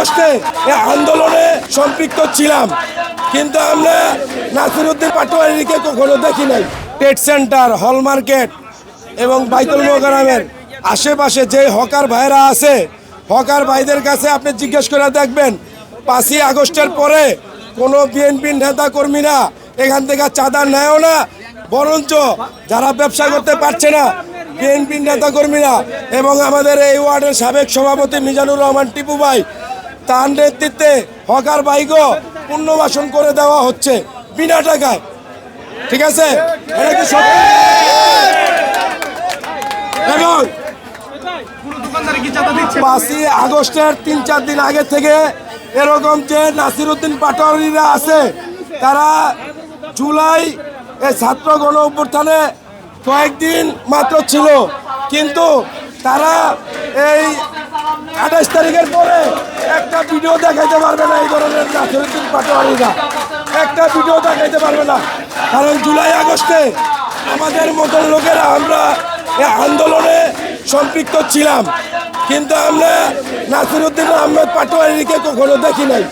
আগস্টে এই আন্দোলনে সম্পৃক্ত ছিলাম, কিন্তু আমরা নাসিরউদ্দিন পাটোয়ারিকে কখনো দেখি নাই। ট্রেড সেন্টার, হল মার্কেট এবং বাইতুল মোকাররমের আশেপাশে যে হকার ভাইরা আছে, হকার ভাইদের কাছে আপনি জিজ্ঞেস করে দেখবেন 5ই আগস্টের পরে কোনো বিএনপি নেতা কর্মীরা এখান থেকে চাঁদা নেয়ও না, বরঞ্চ যারা ব্যবসা করতে পারছে না বিএনপি নেতা কর্মীরা এবং আমাদের এই ওয়ার্ডের সাবেক সভাপতি মিজানুর রহমান টিপু ভাই, তার নেতৃত্বে হকার ভাইগো পুনর্বাসন করে দেওয়া হচ্ছে বিনা টাকায়। ঠিক আছে, এটা কি সত্যি? এবং 5ই আগস্টের 3-4 দিন আগে থেকে এরকম যে নাসিরউদ্দিন পাটোয়ারিরা আছে, তারা জুলাই এই ছাত্র গণ অভ্যুত্থানে কয়েকদিন মাত্র ছিল, কিন্তু তারা এই 28 তারিখের পরে একটা ভিডিও দেখাইতে পারবে না। এই ধরনের নাসিরউদ্দিন পাটোয়ারিরা একটা ভিডিও দেখাইতে পারবে না, কারণ জুলাই আগস্টে আমাদের মতন লোকেরা আমরা এই আন্দোলনে সম্পৃক্ত ছিলাম, কিন্তু আমরা নাসিরউদ্দিন আহমেদ পাটোয়ারিকে কখনো দেখি নাই।